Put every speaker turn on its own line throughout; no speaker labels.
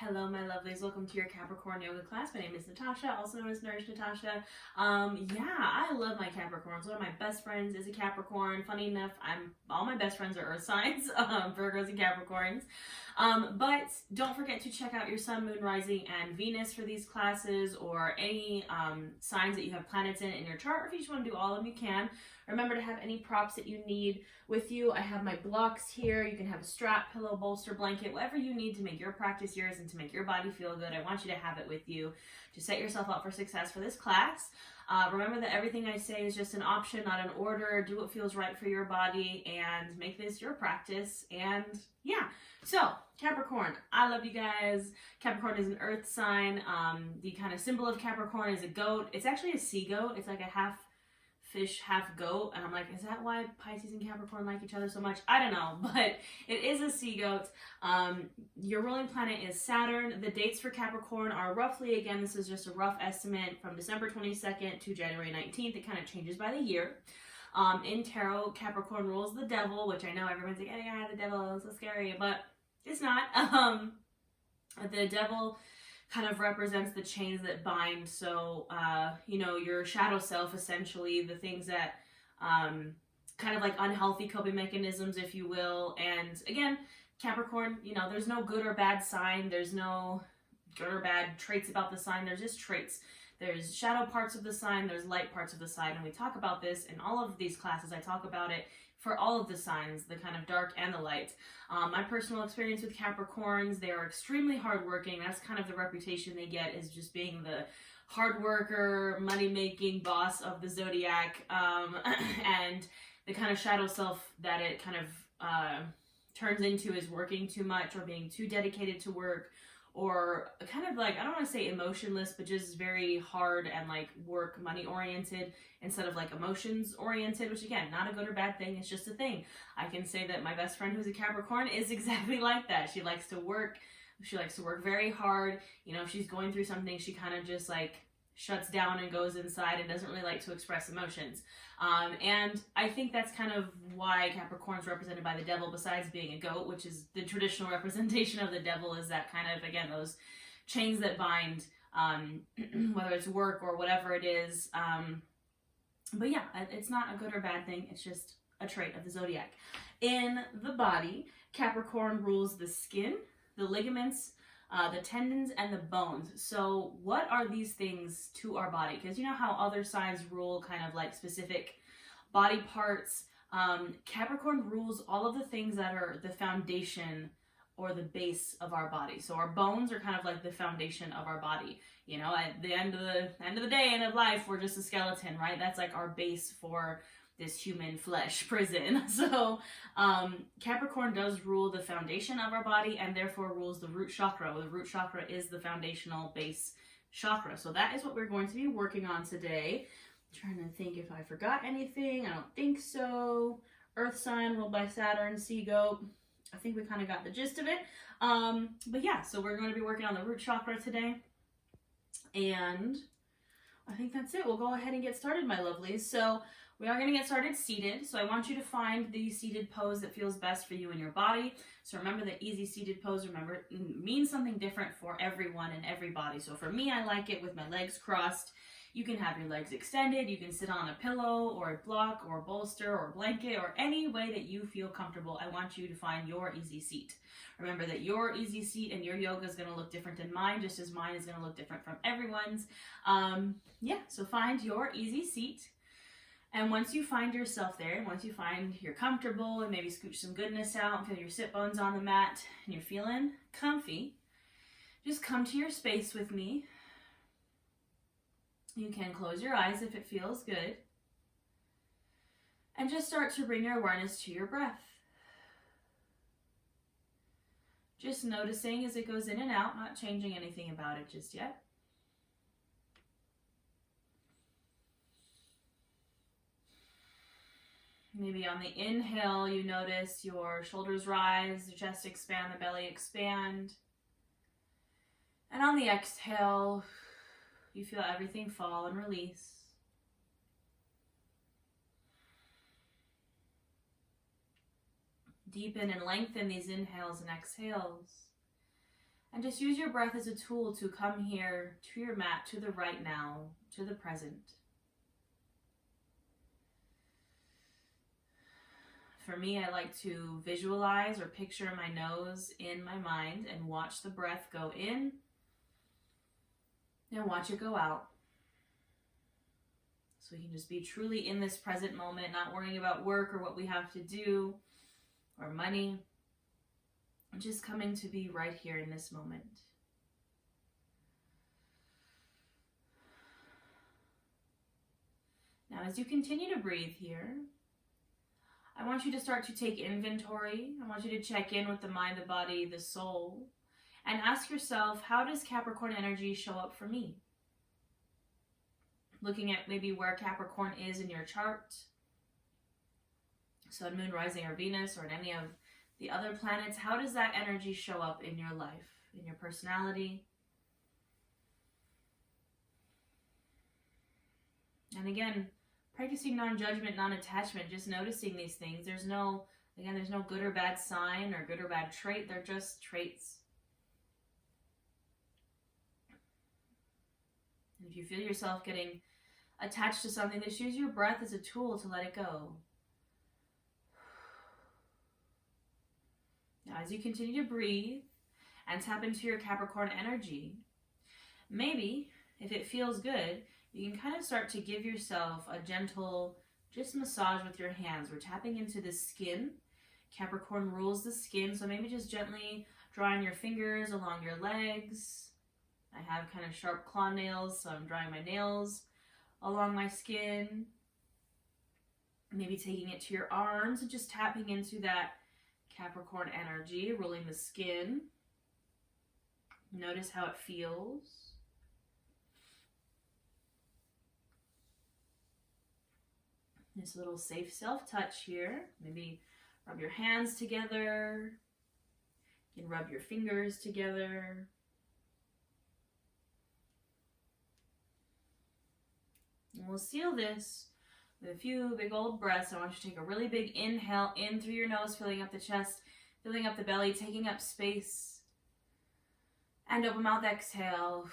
Hello, my lovelies. Welcome to your Capricorn yoga class. My name is Natasha, also known as Nourish Natasha. I love my Capricorns. One of my best friends is a Capricorn. Funny enough, all my best friends are Earth signs, Virgos and Capricorns. But don't forget to check out your Sun, Moon, Rising, and Venus for these classes, or any signs that you have planets in your chart. Or if you just want to do all of them, you can. Remember to have any props that you need with you. I have my blocks here. You can have a strap, pillow, bolster, blanket, whatever you need to make your practice yours and to make your body feel good. I want you to have it with you to set yourself up for success for this class. Remember that everything I say is just an option, not an order. Do what feels right for your body and make this your practice. And yeah, so Capricorn, I love you guys. Capricorn is an earth sign. The kind of symbol of Capricorn is a goat. It's actually a sea goat. It's like a half fish, half goat, and I'm like, is that why Pisces and Capricorn like each other so much? I don't know, but it is a sea goat. Your ruling planet is Saturn. The dates for Capricorn are roughly, again, this is just a rough estimate, from December 22nd to January 19th. It kind of changes by the year. In tarot, Capricorn rules the devil, which I know everyone's like, oh yeah, the devil is so scary, but it's not. The devil kind of represents the chains that bind. So, your shadow self, essentially, the things that kind of like unhealthy coping mechanisms, if you will. And again, Capricorn, there's no good or bad sign. There's no good or bad traits about the sign. There's just traits. There's shadow parts of the sign. There's light parts of the sign. And we talk about this in all of these classes. I talk about it for all of the signs, the kind of dark and the light. My personal experience with Capricorns, they are extremely hardworking. That's kind of the reputation they get, is just being the hard worker, money-making boss of the zodiac, and the kind of shadow self that it kind of turns into is working too much or being too dedicated to work, or kind of like, I don't want to say emotionless, but just very hard and like work money oriented instead of like emotions oriented, which again, not a good or bad thing. It's just a thing. I can say that my best friend who's a Capricorn is exactly like that. She likes to work. She likes to work very hard. If she's going through something, she kind of just like shuts down and goes inside and doesn't really like to express emotions. And I think that's kind of why Capricorn's represented by the devil, besides being a goat, which is the traditional representation of the devil, is that kind of, again, those chains that bind, whether it's work or whatever it is. But yeah, it's not a good or bad thing. It's just a trait of the zodiac. In the body, Capricorn rules the skin, the ligaments, the tendons, and the bones. So what are these things to our body? Because you know how other signs rule kind of like specific body parts. Capricorn rules all of the things that are the foundation or the base of our body. So our bones are kind of like the foundation of our body. At the end of the day, end of life, we're just a skeleton, right? That's like our base for this human flesh prison. So Capricorn does rule the foundation of our body, and therefore rules the root chakra. The root chakra is the foundational base chakra. So that is what we're going to be working on today. I'm trying to think if I forgot anything. I don't think so. Earth sign ruled by Saturn, sea goat. I think we kind of got the gist of it. But yeah, so we're going to be working on the root chakra today. And I think that's it. We'll go ahead and get started, my lovelies. So we are going to get started seated. So I want you to find the seated pose that feels best for you and your body. So remember that easy seated pose, remember, means something different for everyone and everybody. So for me, I like it with my legs crossed. You can have your legs extended. You can sit on a pillow or a block or a bolster or a blanket, or any way that you feel comfortable. I want you to find your easy seat. Remember that your easy seat and your yoga is going to look different than mine, just as mine is going to look different from everyone's. So find your easy seat. And once you find yourself there, and once you find you're comfortable and maybe scooch some goodness out and feel your sit bones on the mat and you're feeling comfy, just come to your space with me. You can close your eyes if it feels good. And just start to bring your awareness to your breath. Just noticing as it goes in and out, not changing anything about it just yet. Maybe on the inhale, you notice your shoulders rise, the chest expand, the belly expand. And on the exhale, you feel everything fall and release. Deepen and lengthen these inhales and exhales. And And just use your breath as a tool to come here to your mat, to the right now, to the present. For me, I like to visualize or picture my nose in my mind and watch the breath go in and watch it go out. So we can just be truly in this present moment, not worrying about work or what we have to do or money. Just coming to be right here in this moment. Now, as you continue to breathe here, I want you to start to take inventory. I want you to check in with the mind, the body, the soul, and ask yourself, how does Capricorn energy show up for me? Looking at maybe where Capricorn is in your chart. Sun, Moon, Rising, or Venus, or in any of the other planets, how does that energy show up in your life, in your personality? And again, practicing non-judgment, non-attachment, just noticing these things. There's no good or bad sign or good or bad trait. They're just traits. And if you feel yourself getting attached to something, just use your breath as a tool to let it go. Now, as you continue to breathe and tap into your Capricorn energy, maybe, if it feels good, you can kind of start to give yourself a gentle, just massage with your hands. We're tapping into the skin. Capricorn rules the skin, so maybe just gently drawing your fingers along your legs. I have kind of sharp claw nails, so I'm drawing my nails along my skin. Maybe taking it to your arms and just tapping into that Capricorn energy, rolling the skin. Notice how it feels. This little safe self-touch here. Maybe rub your hands together. You can rub your fingers together. And we'll seal this with a few big old breaths. I want you to take a really big inhale in through your nose, filling up the chest, filling up the belly, taking up space. And open mouth, exhale.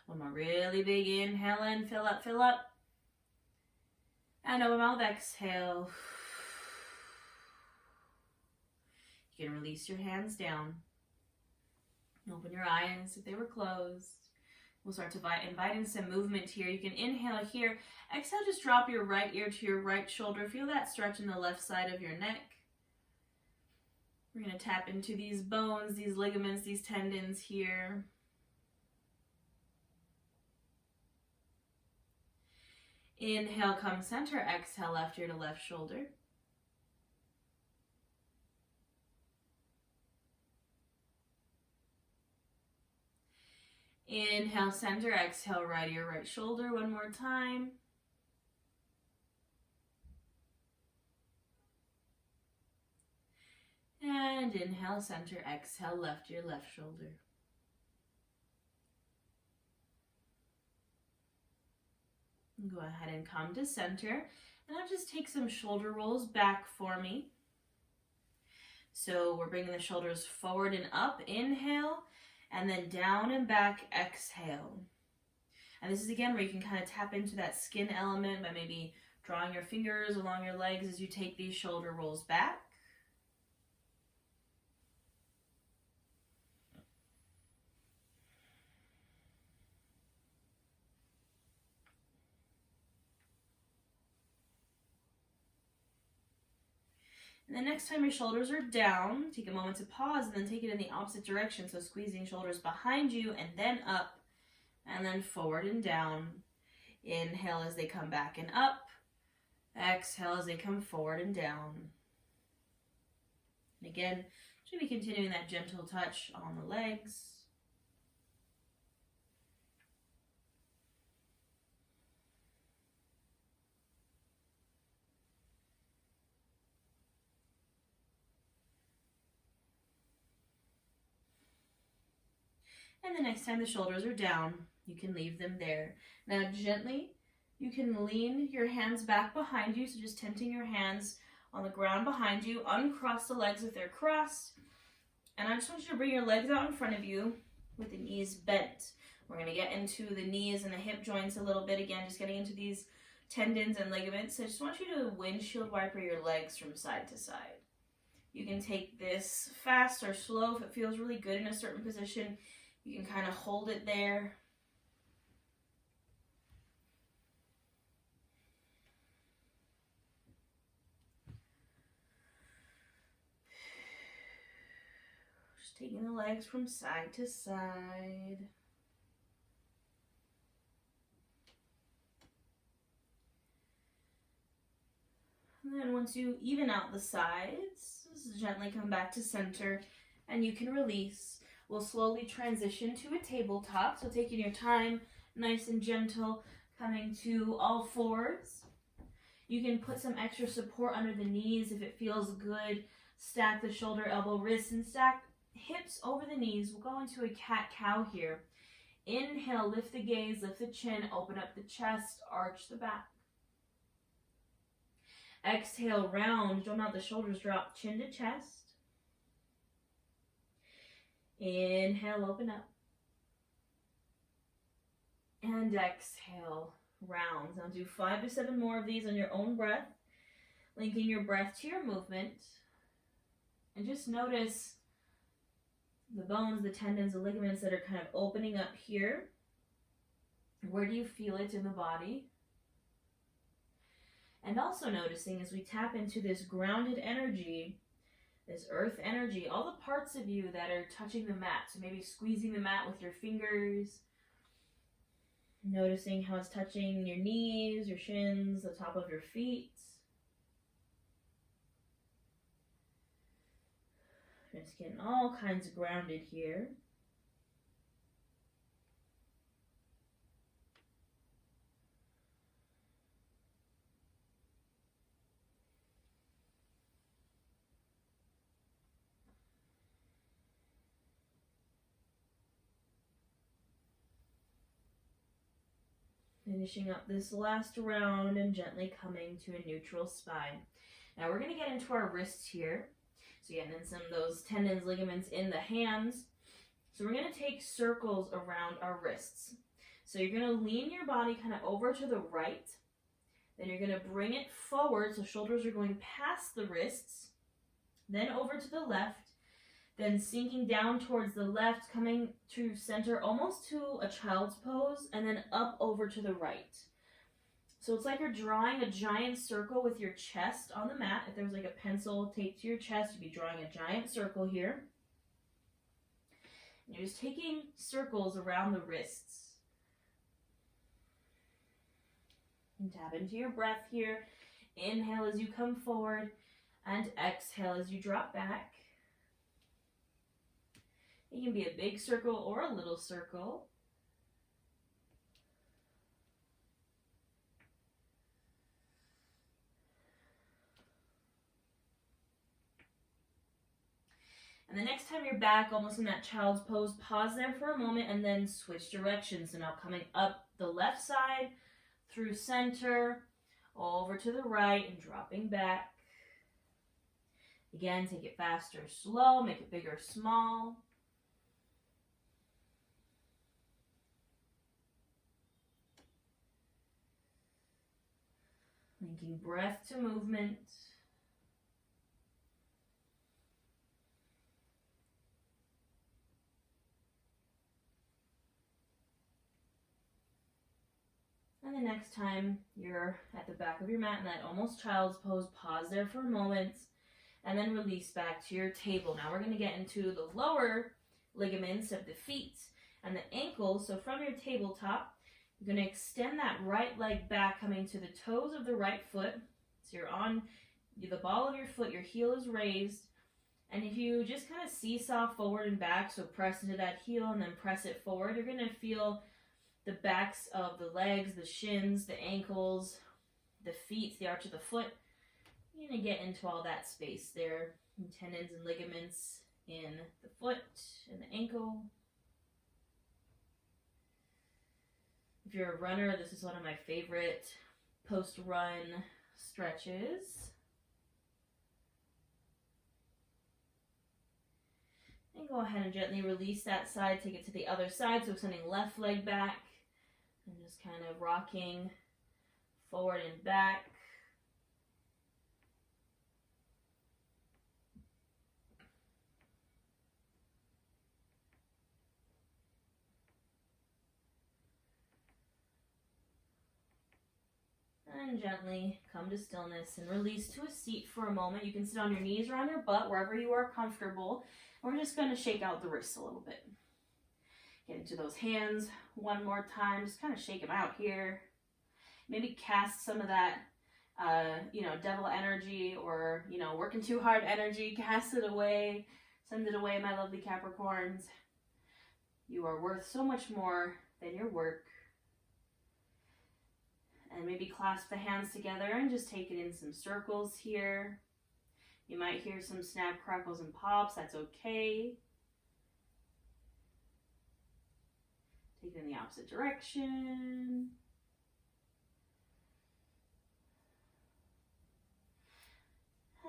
One more really big inhale in, fill up, fill up. And open mouth, exhale. You can release your hands down. Open your eyes if they were closed. We'll start to invite in some movement here. You can inhale here. Exhale, just drop your right ear to your right shoulder. Feel that stretch in the left side of your neck. We're going to tap into these bones, these ligaments, these tendons here. Inhale, come center. Exhale, left ear to left shoulder. Inhale, center. Exhale, right ear, right shoulder. One more time. And inhale, center. Exhale, left ear, left shoulder. Go ahead and come to center. And I'll just take some shoulder rolls back for me. So we're bringing the shoulders forward and up. Inhale. And then down and back, exhale. And this is again where you can kind of tap into that skin element by maybe drawing your fingers along your legs as you take these shoulder rolls back. And the next time your shoulders are down, take a moment to pause and then take it in the opposite direction. So squeezing shoulders behind you and then up and then forward and down. Inhale as they come back and up. Exhale as they come forward and down. And again, should be continuing that gentle touch on the legs. And the next time the shoulders are down, you can leave them there. Now gently, you can lean your hands back behind you, so just tenting your hands on the ground behind you. Uncross the legs if they're crossed. And I just want you to bring your legs out in front of you with the knees bent. We're going to get into the knees and the hip joints a little bit. Again, just getting into these tendons and ligaments. I just want you to windshield wiper your legs from side to side. You can take this fast or slow if it feels really good in a certain position. You can kind of hold it there. Just taking the legs from side to side. And then once you even out the sides, just gently come back to center and you can release. We'll slowly transition to a tabletop. So taking your time, nice and gentle, coming to all fours. You can put some extra support under the knees if it feels good. Stack the shoulder, elbow, wrists, and stack hips over the knees. We'll go into a cat-cow here. Inhale, lift the gaze, lift the chin, open up the chest, arch the back. Exhale, round, drum out the shoulders, drop chin to chest. Inhale, open up. And exhale, round. Now do 5 to 7 more of these on your own breath, linking your breath to your movement. And just notice the bones, the tendons, the ligaments that are kind of opening up here. Where do you feel it in the body? And also noticing as we tap into this grounded energy, this earth energy, all the parts of you that are touching the mat. So maybe squeezing the mat with your fingers, noticing how it's touching your knees, your shins, the top of your feet. Just getting all kinds of grounded here. Finishing up this last round and gently coming to a neutral spine. Now we're going to get into our wrists here. So getting in some of those tendons, ligaments in the hands. So we're going to take circles around our wrists. So you're going to lean your body kind of over to the right. Then you're going to bring it forward. So shoulders are going past the wrists. Then over to the left. Then sinking down towards the left, coming to center almost to a child's pose, and then up over to the right. So it's like you're drawing a giant circle with your chest on the mat. If there was like a pencil taped to your chest, you'd be drawing a giant circle here. And you're just taking circles around the wrists. And tap into your breath here. Inhale as you come forward, and exhale as you drop back. It can be a big circle or a little circle. And the next time you're back, almost in that child's pose, pause there for a moment and then switch directions. So now coming up the left side, through center, over to the right, and dropping back. Again, take it fast or slow, make it big or small. Linking breath to movement. And the next time you're at the back of your mat in that almost child's pose, pause there for a moment and then release back to your table. Now we're going to get into the lower ligaments of the feet and the ankles. So from your tabletop, you're going to extend that right leg back, coming to the toes of the right foot. So you're on the ball of your foot, your heel is raised. And if you just kind of seesaw forward and back, so press into that heel and then press it forward, you're going to feel the backs of the legs, the shins, the ankles, the feet, the arch of the foot. You're going to get into all that space there, and tendons and ligaments in the foot and the ankle. If you're a runner, this is one of my favorite post-run stretches. And go ahead and gently release that side, take it to the other side. So sending left leg back and just kind of rocking forward and back. And gently come to stillness and release to a seat for a moment. You can sit on your knees or on your butt, wherever you are comfortable. We're just going to shake out the wrists a little bit. Get into those hands one more time. Just kind of shake them out here. Maybe cast some of that, devil energy or, working too hard energy. Cast it away. Send it away, my lovely Capricorns. You are worth so much more than your work. And maybe clasp the hands together and just take it in some circles here. You might hear some snap, crackles, and pops. That's okay. Take it in the opposite direction.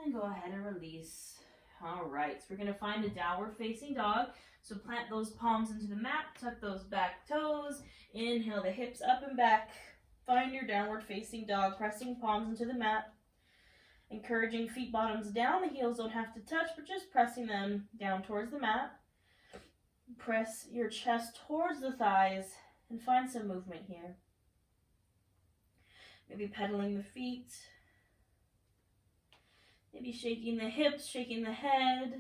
And go ahead and release. All right, so we're going to find a downward facing dog. So plant those palms into the mat, tuck those back toes. Inhale the hips up and back. Find your downward facing dog, pressing palms into the mat. Encouraging feet bottoms down. The heels don't have to touch, but just pressing them down towards the mat. Press your chest towards the thighs and find some movement here. Maybe pedaling the feet. Maybe shaking the hips, shaking the head.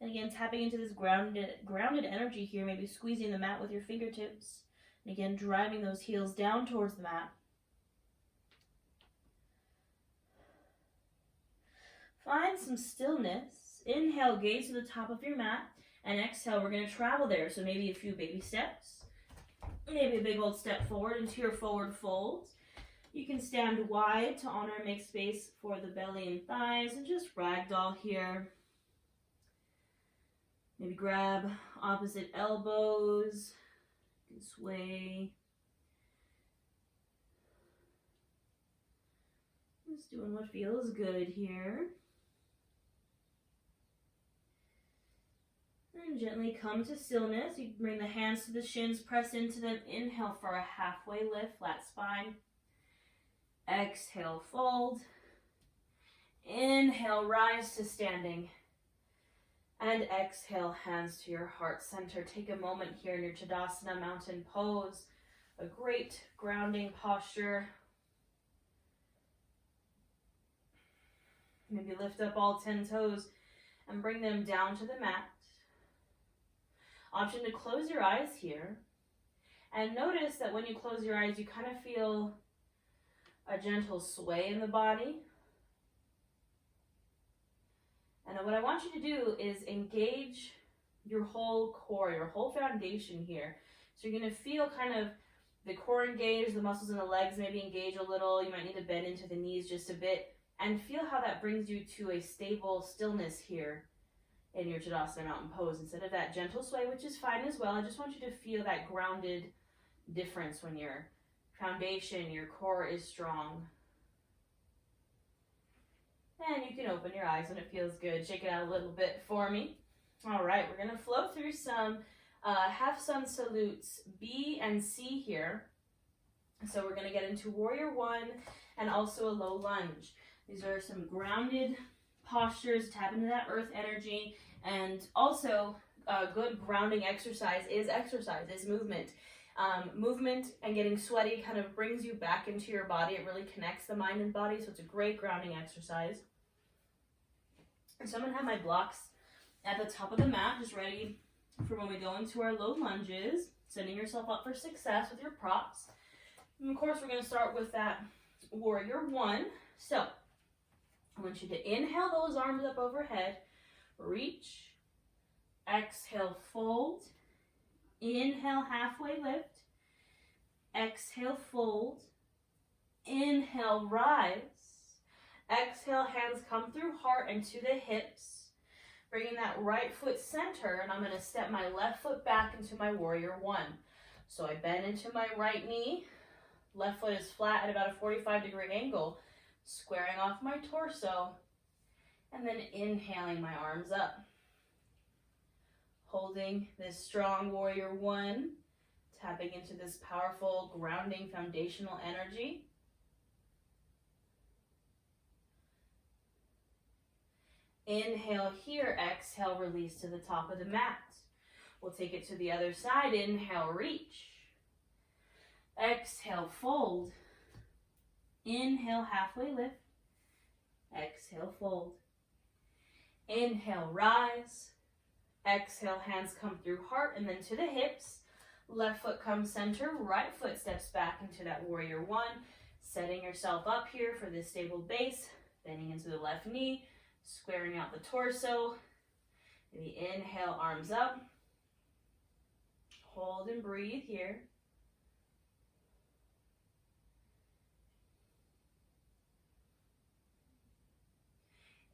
And again, tapping into this grounded energy here. Maybe squeezing the mat with your fingertips. And again, driving those heels down towards the mat. Find some stillness. Inhale, gaze to the top of your mat. And exhale, we're going to travel there. So maybe a few baby steps. Maybe a big old step forward into your forward fold. You can stand wide to honor and make space for the belly and thighs. And just ragdoll here. Maybe grab opposite elbows. You can sway. Just doing what feels good here. And gently come to stillness. You bring the hands to the shins, press into them. Inhale for a halfway lift, flat spine. Exhale, fold. Inhale, rise to standing. And exhale, hands to your heart center. Take a moment here in your Tadasana mountain pose. A great grounding posture. Maybe lift up all 10 toes and bring them down to the mat. Option to close your eyes here. And notice that when you close your eyes, you kind of feel a gentle sway in the body. And then what I want you to do is engage your whole core, your whole foundation here. So you're going to feel kind of the core engage, the muscles in the legs maybe engage a little. You might need to bend into the knees just a bit. And feel how that brings you to a stable stillness here in your Tadasana mountain pose. Instead of that gentle sway, which is fine as well, I just want you to feel that grounded difference when your foundation, your core is strong. And you can open your eyes when it feels good. Shake it out a little bit for me. All right, we're going to flow through some half sun salutes B and C here. So we're going to get into Warrior One and also a low lunge. These are some grounded postures, tap into that earth energy, and also a good grounding exercise, is movement. Movement and getting sweaty kind of brings you back into your body. It really connects the mind and body, so it's a great grounding exercise. So I'm going to have my blocks at the top of the mat, just ready for when we go into our low lunges, setting yourself up for success with your props. And of course, we're going to start with that Warrior One. So I want you to inhale those arms up overhead, reach, exhale, fold, inhale, halfway lift, exhale, fold, inhale, rise, exhale, hands come through heart and to the hips, bringing that right foot center, and I'm going to step my left foot back into my Warrior One. So I bend into my right knee, left foot is flat at about a 45-degree angle, squaring off my torso, And then inhaling my arms up. Holding this strong warrior one, tapping into this powerful grounding foundational energy. Inhale here, exhale, release to the top of the mat. We'll take it to the other side. Inhale, reach. Exhale, fold. Inhale, halfway lift. Exhale, fold. Inhale, rise. Exhale, hands come through heart and then to the hips. Left foot comes center, right foot steps back into that warrior one. Setting yourself up here for this stable base. Bending into the left knee, squaring out the torso. Maybe inhale, arms up. Hold and breathe here.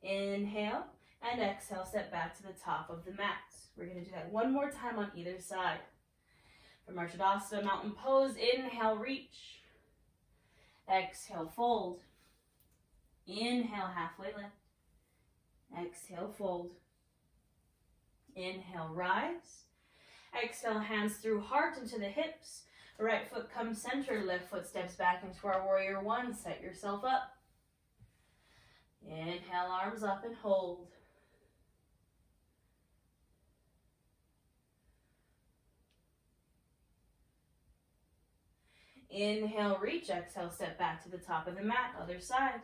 Inhale and exhale, step back to the top of the mat. We're going to do that one more time on either side. From our Tadasana mountain pose, inhale, reach. Exhale, fold. Inhale, halfway lift. Exhale, fold. Inhale, rise. Exhale, hands through heart into the hips. Right foot comes center, left foot steps back into our warrior one. Set yourself up. Inhale, arms up and hold. Inhale, reach. Exhale, step back to the top of the mat. Other side.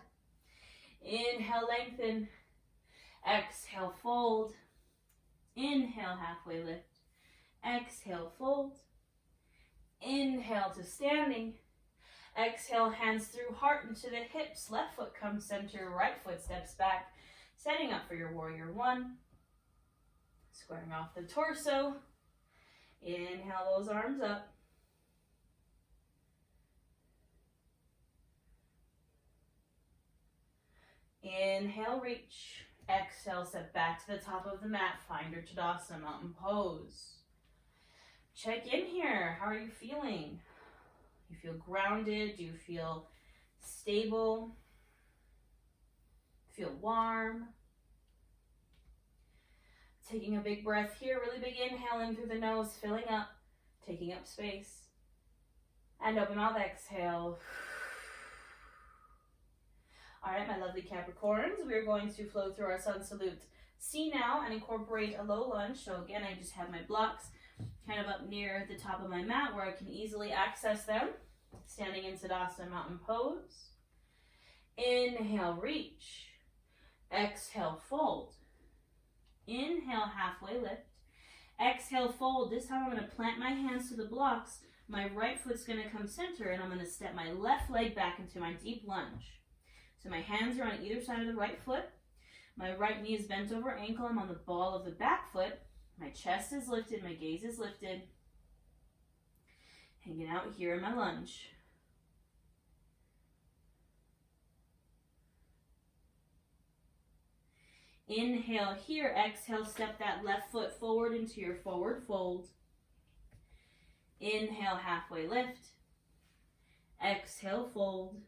Inhale, lengthen. Exhale, fold. Inhale, halfway lift. Exhale, fold. Inhale to standing. Exhale, hands through heart into the hips. Left foot comes center, right foot steps back. Setting up for your warrior one. Squaring off the torso. Inhale those arms up. Inhale, reach. Exhale, step back to the top of the mat. Find your Tadasana mountain pose. Check in here. How are you feeling? You feel grounded? Do you feel stable? Feel warm? Taking a big breath here. Really big inhale in through the nose, filling up, taking up space. And open mouth, exhale. All right, my lovely Capricorns, we're going to flow through our sun salute C now and incorporate a low lunge. So again, I just have my blocks kind of up near the top of my mat where I can easily access them. Standing in Tadasana mountain pose. Inhale, reach. Exhale, fold. Inhale, halfway lift. Exhale, fold. This time I'm going to plant my hands to the blocks. My right foot's going to come center and I'm going to step my left leg back into my deep lunge. So my hands are on either side of the right foot. My right knee is bent over ankle. I'm on the ball of the back foot. My chest is lifted. My gaze is lifted. Hanging out here in my lunge. Inhale here. Exhale, step that left foot forward into your forward fold. Inhale, halfway lift. Exhale, fold.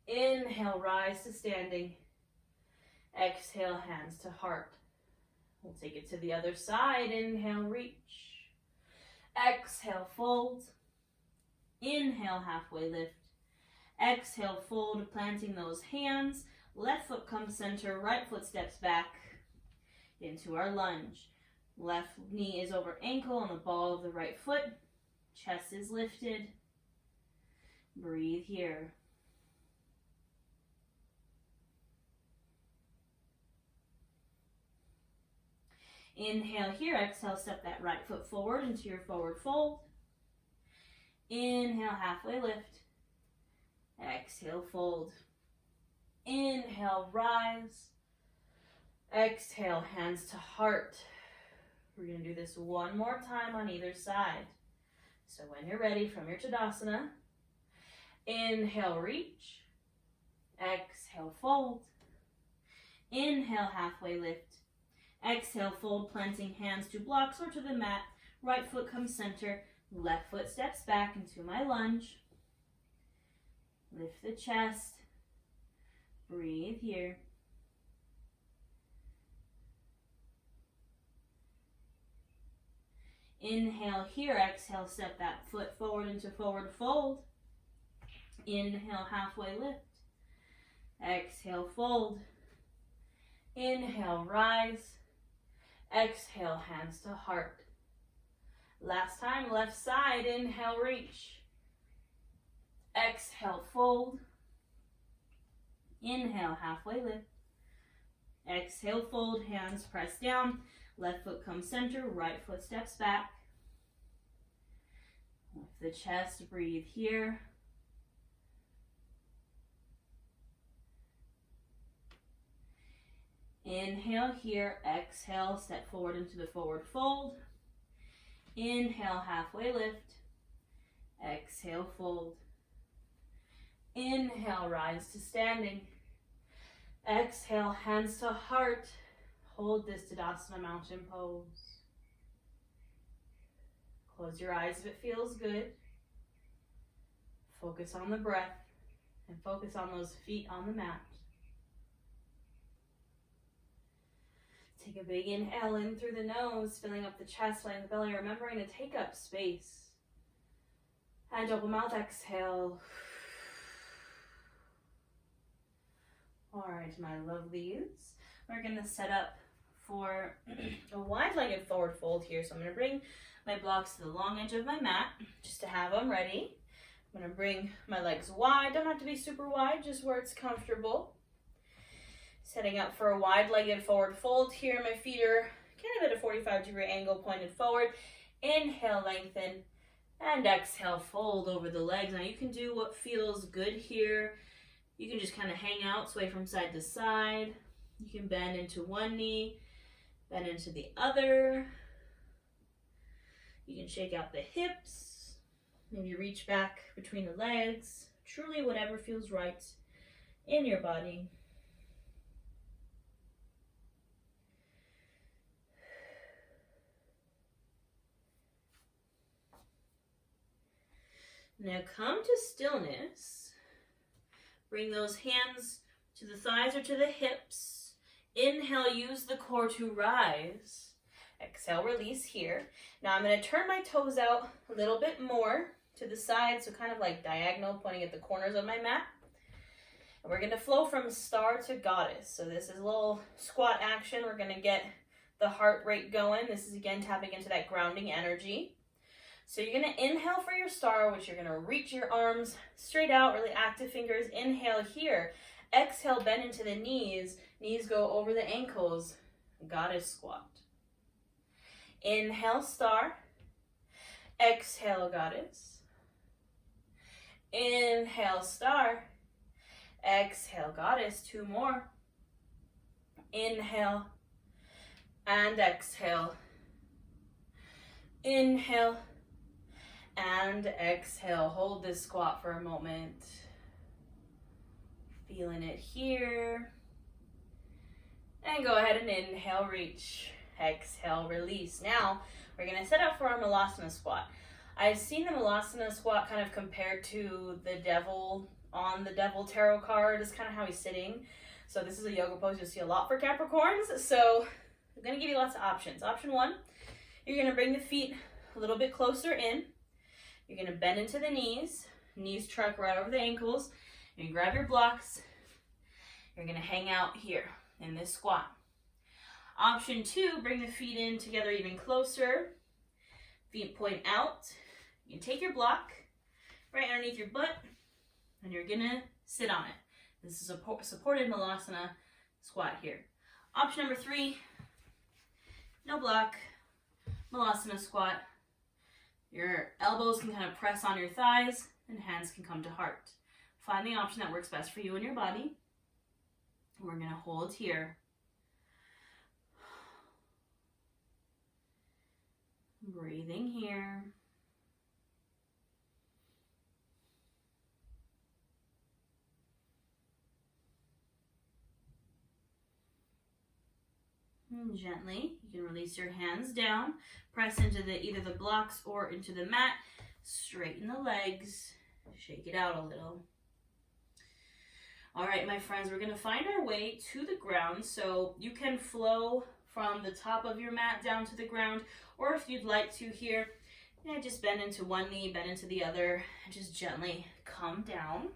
Inhale, rise to standing. Exhale, hands to heart. We'll take it to the other side. Inhale, reach. Exhale, fold. Inhale, halfway lift. Exhale, fold, planting those hands. Left foot comes center, right foot steps back into our lunge. Left knee is over ankle on the ball of the right foot. Chest is lifted. Breathe here. Inhale here, exhale, step that right foot forward into your forward fold. Inhale, halfway lift. Exhale, fold. Inhale, rise. Exhale, hands to heart. We're going to do this one more time on either side. So when you're ready from your Tadasana, inhale, reach. Exhale, fold. Inhale, halfway lift. Exhale, fold, planting hands to blocks or to the mat. Right foot comes center. Left foot steps back into my lunge. Lift the chest. Breathe here. Inhale here, exhale, step that foot forward into forward fold. Inhale, halfway lift. Exhale, fold. Inhale, rise. Exhale, hands to heart. Last time, left side, inhale, reach. Exhale, fold. Inhale, halfway lift. Exhale, fold, hands press down. Left foot comes center, right foot steps back. Lift the chest, breathe here. Inhale here, exhale, step forward into the forward fold. Inhale, halfway lift. Exhale, fold. Inhale, rise to standing. Exhale, hands to heart. Hold this Tadasana mountain pose. Close your eyes if it feels good. Focus on the breath and focus on those feet on the mat. Take a big inhale in through the nose, filling up the chest, filling the belly, remembering to take up space. And open mouth, exhale. All right, my lovelies. We're gonna set up for a wide-legged forward fold here. So I'm gonna bring my blocks to the long edge of my mat, just to have them ready. I'm gonna bring my legs wide, don't have to be super wide, just where it's comfortable. Setting up for a wide-legged forward fold here. My feet are kind of at a 45-degree angle pointed forward. Inhale, lengthen, and exhale, fold over the legs. Now you can do what feels good here. You can just kind of hang out, sway from side to side. You can bend into one knee, bend into the other. You can shake out the hips. Maybe reach back between the legs. Truly whatever feels right in your body. Now come to stillness. Bring those hands to the thighs or to the hips. Inhale, use the core to rise. Exhale, release here. Now I'm going to turn my toes out a little bit more to the side, so kind of like diagonal, pointing at the corners of my mat. And we're going to flow from star to goddess. So this is a little squat action. We're going to get the heart rate going. This is again tapping into that grounding energy. So you're going to inhale for your star, which you're going to reach your arms straight out, really active fingers. Inhale here. Exhale, bend into the knees. Knees go over the ankles. Goddess squat. Inhale, star. Exhale, goddess. Inhale, star. Exhale, goddess. Two more. Inhale and exhale. Inhale and exhale. Hold this squat for a moment. Feeling it here. And go ahead and inhale, reach. Exhale, release. Now, we're going to set up for our Malasana squat. I've seen the Malasana squat kind of compared to the devil on the devil tarot card. Is kind of how he's sitting. So this is a yoga pose you'll see a lot for Capricorns. So I'm going to give you lots of options. Option one, you're going to bring the feet a little bit closer in. You're going to bend into the knees. Knees truck right over the ankles. You're going to grab your blocks. You're going to hang out here in this squat. Option two, bring the feet in together even closer. Feet point out. You can take your block right underneath your butt, and you're going to sit on it. This is a supported Malasana squat here. Option number three, no block, Malasana squat. Your elbows can kind of press on your thighs, and hands can come to heart. Find the option that works best for you and your body. We're going to hold here. Breathing here. And gently, you can release your hands down. Press into either the blocks or into the mat. Straighten the legs. Shake it out a little. All right, my friends, we're going to find our way to the ground. So you can flow from the top of your mat down to the ground, or if you'd like to here, just bend into one knee, bend into the other, and just gently come down.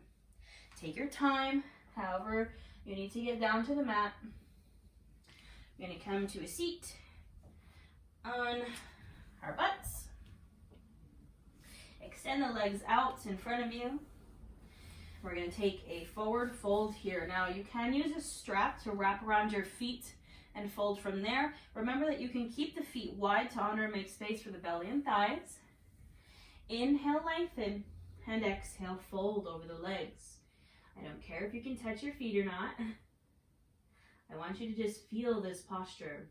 Take your time, however you need to get down to the mat. We're going to come to a seat on our butts. Extend the legs out in front of you. We're going to take a forward fold here. Now you can use a strap to wrap around your feet and fold from there. Remember that you can keep the feet wide to honor and make space for the belly and thighs. Inhale, lengthen, and exhale, fold over the legs. I don't care if you can touch your feet or not. I want you to just feel this posture.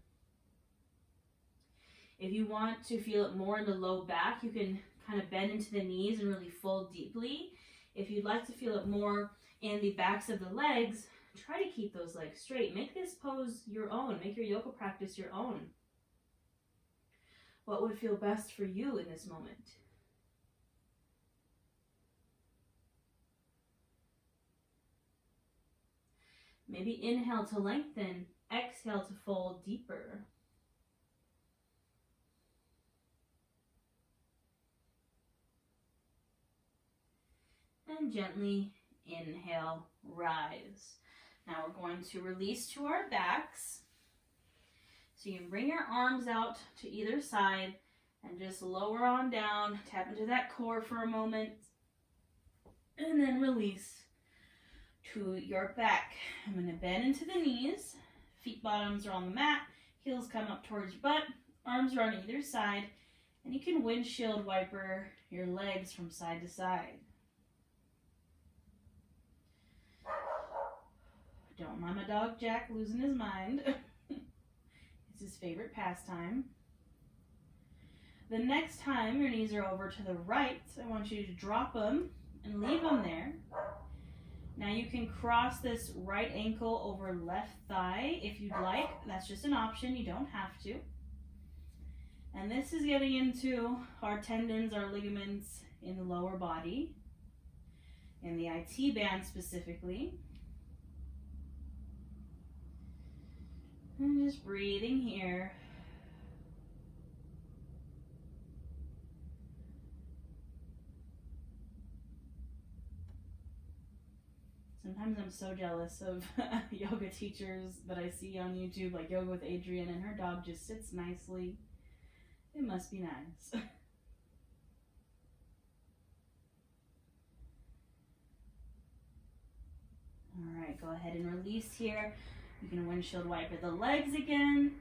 If you want to feel it more in the low back, you can kind of bend into the knees and really fold deeply. If you'd like to feel it more in the backs of the legs, try to keep those legs straight. Make this pose your own. Make your yoga practice your own. What would feel best for you in this moment? Maybe inhale to lengthen, exhale to fold deeper. And gently inhale, rise. Now we're going to release to our backs. So you can bring your arms out to either side and just lower on down, tap into that core for a moment, and then release to your back. I'm going to bend into the knees, feet bottoms are on the mat, heels come up towards your butt, arms are on either side, and you can windshield wiper your legs from side to side. Don't mind my dog Jack losing his mind. It's his favorite pastime. The next time your knees are over to the right, I want you to drop them and leave them there. Now you can cross this right ankle over left thigh if you'd like. That's just an option, you don't have to. And this is getting into our tendons, our ligaments in the lower body, in the IT band specifically. And just breathing here. Sometimes I'm so jealous of yoga teachers that I see on YouTube, like Yoga with Adrienne, and her dog just sits nicely. It must be nice. All right, go ahead and release here. You can windshield wiper the legs again.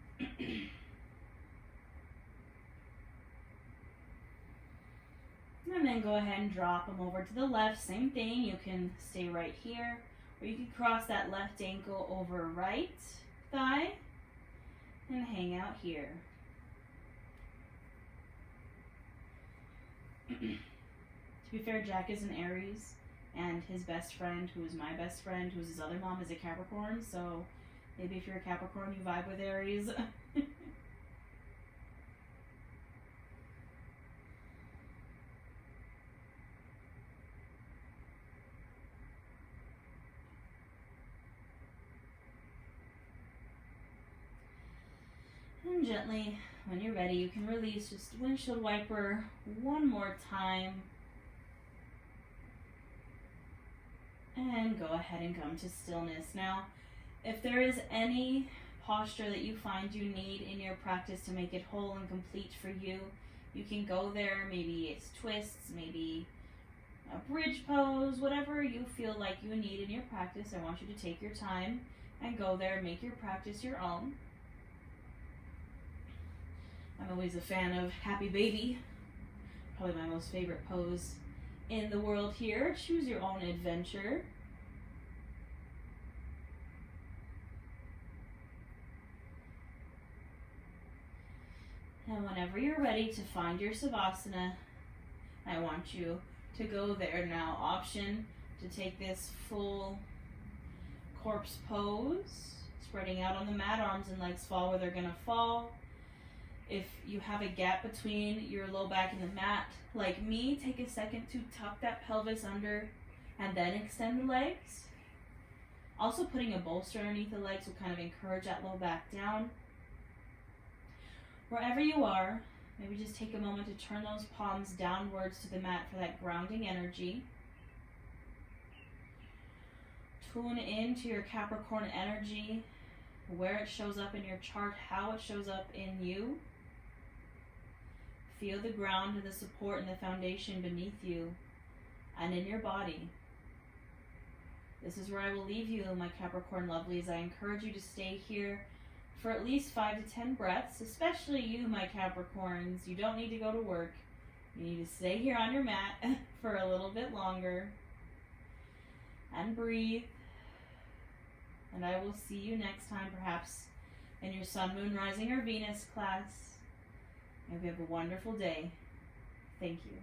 And then go ahead and drop them over to the left. Same thing, you can stay right here, or you can cross that left ankle over right thigh and hang out here. To be fair, Jack is an Aries, and his best friend, who is my best friend, who's his other mom, is a Capricorn, so maybe if you're a Capricorn, you vibe with Aries. And gently, when you're ready, you can release. Just windshield wiper one more time. And go ahead and come to stillness. Now, if there is any posture that you find you need in your practice to make it whole and complete for you, you can go there. Maybe it's twists, maybe a bridge pose, whatever you feel like you need in your practice. I want you to take your time and go there, make your practice your own. I'm always a fan of Happy Baby, probably my most favorite pose in the world here. Choose your own adventure. And whenever you're ready to find your savasana, I want you to go there now. Option to take this full corpse pose, spreading out on the mat, arms and legs fall where they're going to fall. If you have a gap between your low back and the mat, like me, take a second to tuck that pelvis under and then extend the legs. Also putting a bolster underneath the legs will kind of encourage that low back down. Wherever you are, maybe just take a moment to turn those palms downwards to the mat for that grounding energy. Tune into your Capricorn energy, where it shows up in your chart, how it shows up in you. Feel the ground and the support and the foundation beneath you and in your body. This is where I will leave you, my Capricorn lovelies. I encourage you to stay here for at least 5 to 10 breaths, especially you, my Capricorns. You don't need to go to work. You need to stay here on your mat for a little bit longer. And breathe. And I will see you next time, perhaps in your Sun, Moon, Rising, or Venus class. I hope you have a wonderful day. Thank you.